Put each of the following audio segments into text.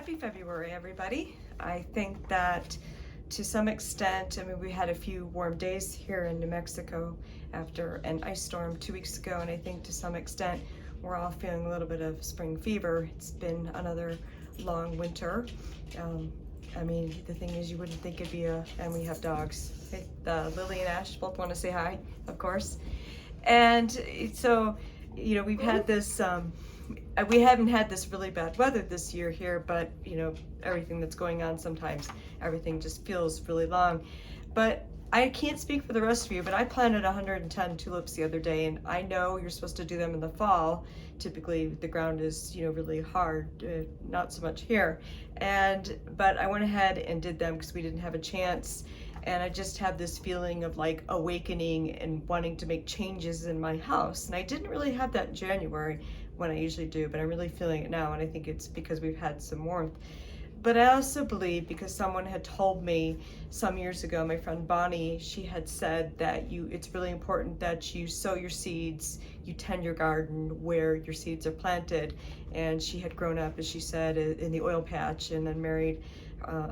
Happy February, everybody. I think that to some extent, I mean, we had a few warm days here in New Mexico after an ice storm 2 weeks ago, and I think to some extent we're all feeling a little bit of spring fever. It's been another long winter. I mean, the thing is, you wouldn't think it'd be and we have dogs. Hey, Lily and Ash both want to say hi, of course. And so, we've had this, we haven't had this really bad weather this year here, but everything that's going on, sometimes everything just feels really long. But I can't speak for the rest of you, but I planted 110 tulips the other day, and I know you're supposed to do them in the fall. Typically the ground is really hard, not so much here, but I went ahead and did them because we didn't have a chance. And I just had this feeling of like awakening and wanting to make changes in my house. And I didn't really have that in January when I usually do, but I'm really feeling it now. And I think it's because we've had some warmth. But I also believe, because someone had told me some years ago, my friend Bonnie, she had said that it's really important that you sow your seeds, you tend your garden where your seeds are planted. And she had grown up, as she said, in the oil patch, and then married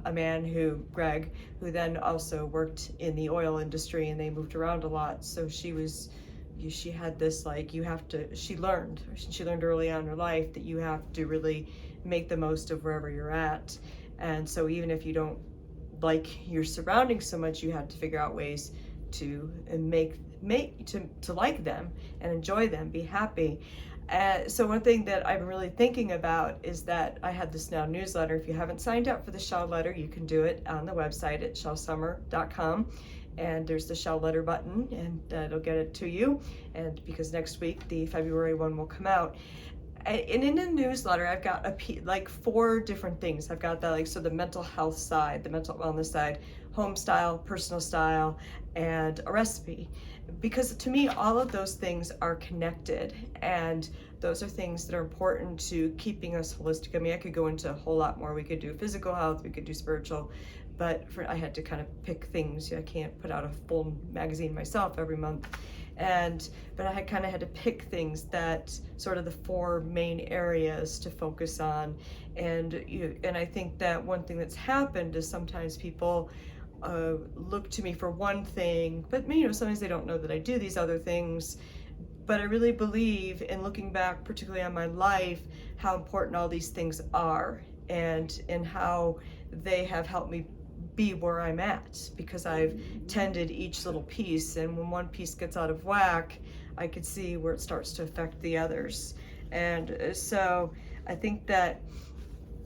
a man Greg, who then also worked in the oil industry, and they moved around a lot. So she had this, like, she learned early on in her life that you have to really make the most of wherever you're at. And so even if you don't like your surroundings so much, you have to figure out ways to to like them and enjoy them, be happy. So one thing that I'm really thinking about is that I had this now newsletter. If you haven't signed up for the Shell Letter, you can do it on the website at shellsummer.com. And there's the Shell Letter button, and it'll get it to you. And because next week, the February one will come out. And in the newsletter, I've got like 4 different things. I've got the mental health side, the mental wellness side, home style, personal style, and a recipe. Because to me, all of those things are connected, and those are things that are important to keeping us holistic. I mean, I could go into a whole lot more. We could do physical health, we could do spiritual, but I had to kind of pick things. I can't put out a full magazine myself every month. But I kind of had to pick things that sort of the 4 main areas to focus on. And I think that one thing that's happened is sometimes people look to me for one thing, but sometimes they don't know that I do these other things. But I really believe, in looking back, particularly on my life, how important all these things are, and how they have helped me be where I'm at, because I've tended each little piece, and when one piece gets out of whack, I could see where it starts to affect the others. And so I think that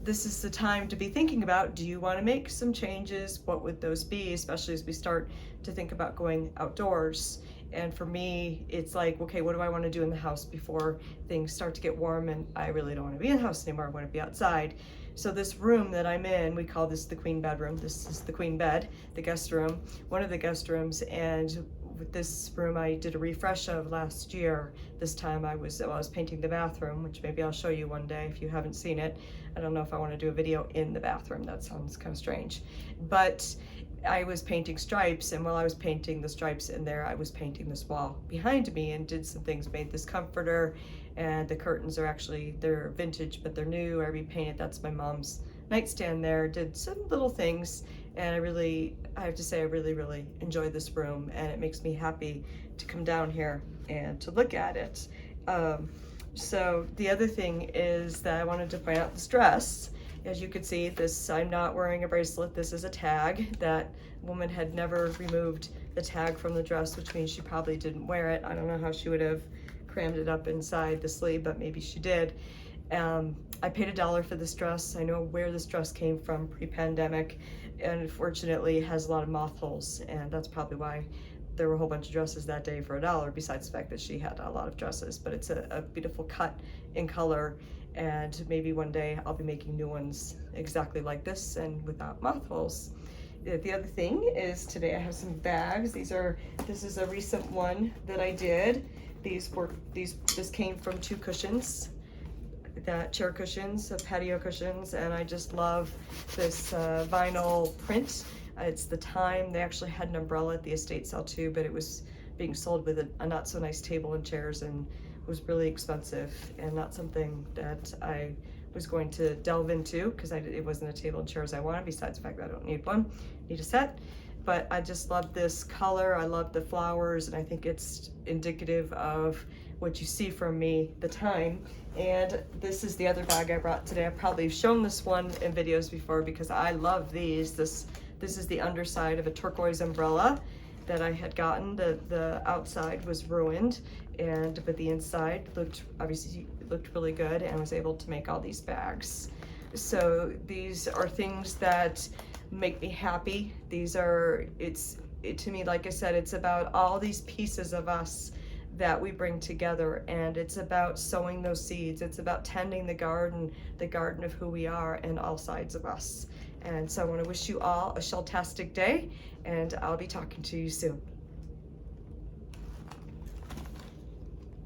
this is the time to be thinking about, do you want to make some changes? What would those be, especially as we start to think about going outdoors? And for me, it's like, okay, what do I want to do in the house before things start to get warm and I really don't want to be in the house anymore, I want to be outside. So this room that I'm in, we call this the queen bedroom. This is the queen bed, the guest room, one of the guest rooms. And with this room, I did a refresh of last year. This time I was painting the bathroom, which maybe I'll show you one day if you haven't seen it. I don't know if I want to do a video in the bathroom. That sounds kind of strange. But I was painting stripes, and while I was painting the stripes in there, I was painting this wall behind me and did some things, made this comforter, and the curtains are they're vintage, but they're new. I repainted, that's my mom's nightstand there, did some little things, and I have to say, I really, really enjoy this room, and it makes me happy to come down here and to look at it. So the other thing is that I wanted to point out this dress. As you can see, I'm not wearing a bracelet. This is a tag. That woman had never removed the tag from the dress, which means she probably didn't wear it. I don't know how she would have crammed it up inside the sleeve, but maybe she did. I paid $1 for this dress. I know where this dress came from pre-pandemic, and unfortunately it has a lot of moth holes, and that's probably why there were a whole bunch of dresses that day for $1, besides the fact that she had a lot of dresses. But it's a beautiful cut in color, and maybe one day I'll be making new ones exactly like this and without moth holes. The other thing is, today I have some bags. This is a recent one that I did. This came from 2 cushions, chair cushions, patio cushions, and I just love this vinyl print. It's the Time. They actually had an umbrella at the estate sale too, but it was being sold with a not so nice table and chairs, and was really expensive, and not something that I was going to delve into, because it wasn't a table and chairs I wanted, besides the fact that I don't need one, need a set. But I just love this color, I love the flowers, and I think it's indicative of what you see from me, the time. And this is the other bag I brought today. I've probably shown this one in videos before because I love these. This is the underside of a turquoise umbrella that I had gotten. The outside was ruined, but the inside obviously looked really good, and I was able to make all these bags. So these are things that make me happy. To me, like I said, it's about all these pieces of us that we bring together, and it's about sowing those seeds. It's about tending the garden of who we are and all sides of us. And so I want to wish you all a shelltastic day, and I'll be talking to you soon.